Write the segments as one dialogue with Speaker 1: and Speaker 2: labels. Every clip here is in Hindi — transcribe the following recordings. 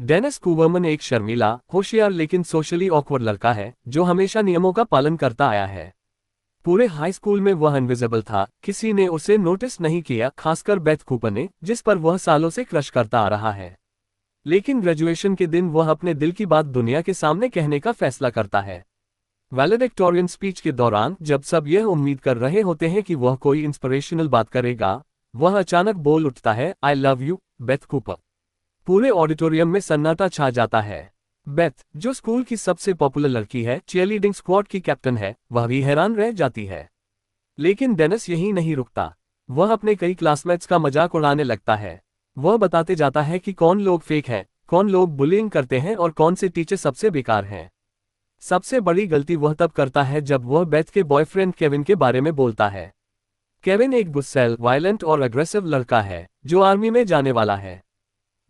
Speaker 1: डेनिस कूवरमन एक शर्मीला, होशियार लेकिन सोशली ऑकवर्ड लड़का है जो हमेशा नियमों का पालन करता आया है। पूरे हाई स्कूल में वह इनविजिबल था, किसी ने उसे नोटिस नहीं किया, खासकर बेथ कूपर ने, जिस पर वह सालों से क्रश करता आ रहा है। लेकिन ग्रेजुएशन के दिन वह अपने दिल की बात दुनिया के सामने कहने का फैसला करता है। वैलेडिक्टोरियन स्पीच के दौरान जब सब यह उम्मीद कर रहे होते हैं कि वह कोई इंस्पिरेशनल बात करेगा, वह अचानक बोल उठता है, I love you, Beth Cooper. पूरे ऑडिटोरियम में सन्नाटा छा जाता है। बेथ, जो स्कूल की सबसे पॉपुलर लड़की है, चीयरलीडिंग स्क्वाड की कैप्टन है, वह भी हैरान रह जाती है। लेकिन डेनिस यही नहीं रुकता। वह अपने कई क्लासमेट्स का मजाक उड़ाने लगता है। वह बताते जाता है कि कौन लोग फेक हैं, कौन लोग बुलिंग करते हैं और कौन से टीचर सबसे बेकार हैं। सबसे बड़ी गलती वह तब करता है जब वह बेथ के बॉयफ्रेंड केविन के बारे में बोलता है। केविन एक गुस्सैल, वायलेंट और अग्रेसिव लड़का है जो आर्मी में जाने वाला है।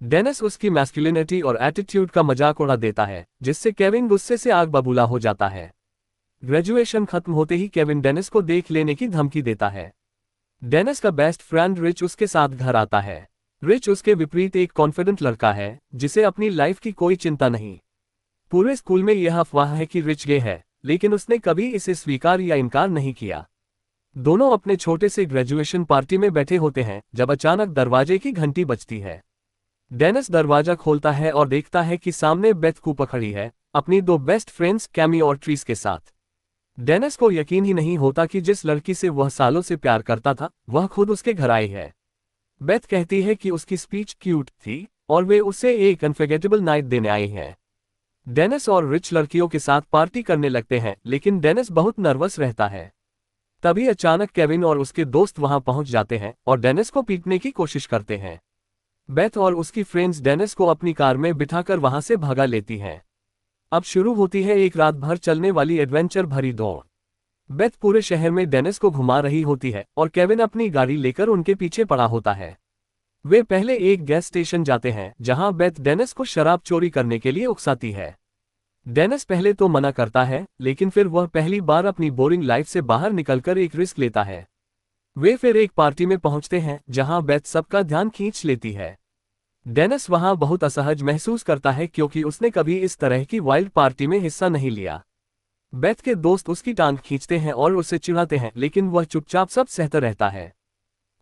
Speaker 1: डेनिस उसकी मैस्कुलिनिटी और एटीट्यूड का मजाक उड़ा देता है, जिससे केविन गुस्से से आग बबूला हो जाता है। ग्रेजुएशन खत्म होते ही केविन डेनिस को देख लेने की धमकी देता है। डेनिस का बेस्ट फ्रेंड रिच उसके साथ घर आता है। रिच उसके विपरीत एक कॉन्फिडेंट लड़का है जिसे अपनी लाइफ की कोई चिंता नहीं। पूरे स्कूल में यह अफवाह है कि रिच गे है, लेकिन उसने कभी इसे स्वीकार या इनकार नहीं किया। दोनों अपने छोटे से ग्रेजुएशन पार्टी में बैठे होते हैं जब अचानक दरवाजे की घंटी बजती है। डेनिस दरवाजा खोलता है और देखता है कि सामने बेथ कूपर खड़ी है, अपनी दो बेस्ट फ्रेंड्स कैमी और ट्रीस के साथ। डेनिस को यकीन ही नहीं होता कि जिस लड़की से वह सालों से प्यार करता था, वह खुद उसके घर आई है। बेथ कहती है कि उसकी स्पीच क्यूट थी और वे उसे एक अनफॉरगेटेबल नाइट देने आई हैं। डेनिस और रिच लड़कियों के साथ पार्टी करने लगते हैं, लेकिन डेनिस बहुत नर्वस रहता है। तभी अचानक केविन और उसके दोस्त वहां पहुंच जाते हैं और डेनिस को पीटने की कोशिश करते हैं। बेथ और उसकी फ्रेंड्स डेनिस को अपनी कार में बिठाकर वहां से भगा लेती हैं। अब शुरू होती है एक रात भर चलने वाली एडवेंचर भरी दौड़। बेथ पूरे शहर में डेनिस को घुमा रही होती है और केविन अपनी गाड़ी लेकर उनके पीछे पड़ा होता है। वे पहले एक गैस स्टेशन जाते हैं जहां बेथ डेनिस को शराब चोरी करने के लिए उकसाती है। डेनिस पहले तो मना करता है, लेकिन फिर वह पहली बार अपनी बोरिंग लाइफ से बाहर निकलकर एक रिस्क लेता है। वे फिर एक पार्टी में पहुंचते हैं जहां बेथ सबका ध्यान खींच लेती है। डेनिस वहां बहुत असहज महसूस करता है क्योंकि उसने कभी इस तरह की वाइल्ड पार्टी में हिस्सा नहीं लिया। बेथ के दोस्त उसकी टांग खींचते हैं और उसे चिढ़ाते हैं, लेकिन वह चुपचाप सब सहता रहता है।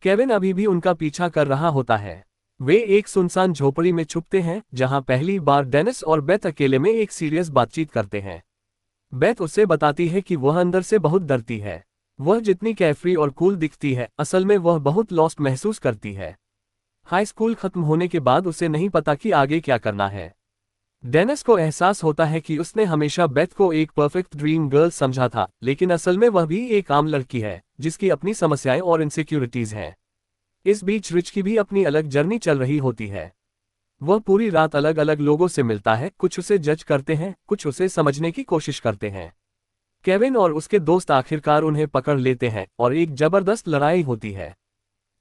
Speaker 1: केविन अभी भी उनका पीछा कर रहा होता है। वे एक सुनसान झोपड़ी में छुपते हैं जहां पहली बार डेनिस और बेथ अकेले में एक सीरियस बातचीत करते हैं। बेथ उसे बताती है कि वह अंदर से बहुत डरती है। वह जितनी कैफरी और कूल दिखती है, असल में वह बहुत लॉस्ट महसूस करती है। हाई स्कूल खत्म होने के बाद उसे नहीं पता कि आगे क्या करना है। डेनिस को एहसास होता है कि उसने हमेशा बेथ को एक परफेक्ट ड्रीम गर्ल समझा था, लेकिन असल में वह भी एक आम लड़की है जिसकी अपनी समस्याएं और इनसिक्योरिटीज हैं। इस बीच रिच की भी अपनी अलग जर्नी चल रही होती है। वह पूरी रात अलग अलग लोगों से मिलता है, कुछ उसे जज करते हैं, कुछ उसे समझने की कोशिश करते हैं। केविन और उसके दोस्त आखिरकार उन्हें पकड़ लेते हैं और एक जबरदस्त लड़ाई होती है।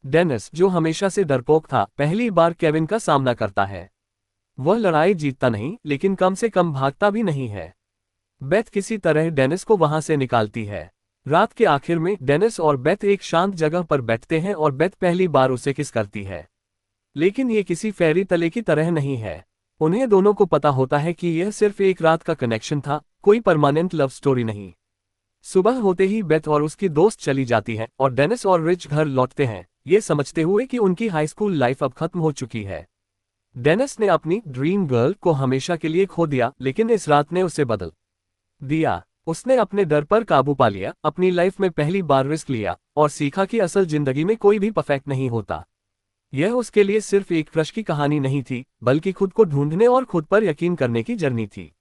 Speaker 1: डेनिस, जो हमेशा से डरपोक था, पहली बार केविन का सामना करता है। वह लड़ाई जीतता नहीं, लेकिन कम से कम भागता भी नहीं है। बेथ किसी तरह डेनिस को वहां से निकालती है। रात के आखिर में डेनिस और बेथ एक शांत जगह पर बैठते हैं और बेथ पहली बार उसे किस करती है। लेकिन ये किसी फेरी तले की तरह नहीं है। उन्हें दोनों को पता होता है कि यह सिर्फ एक रात का कनेक्शन था, कोई परमानेंट लव स्टोरी नहीं। सुबह होते ही बेथ और उसकी दोस्त चली जाती है और डेनिस और रिच घर लौटते हैं, ये समझते हुए कि उनकी हाई स्कूल लाइफ अब खत्म हो चुकी है। डेनिस ने अपनी ड्रीम गर्ल को हमेशा के लिए खो दिया, लेकिन इस रात ने उसे बदल दिया। उसने अपने डर पर काबू पा लिया, अपनी लाइफ में पहली बार रिस्क लिया और सीखा कि असल जिंदगी में कोई भी परफेक्ट नहीं होता। यह उसके लिए सिर्फ एक क्रश की कहानी नहीं थी, बल्कि खुद को ढूंढने और खुद पर यकीन करने की जर्नी थी।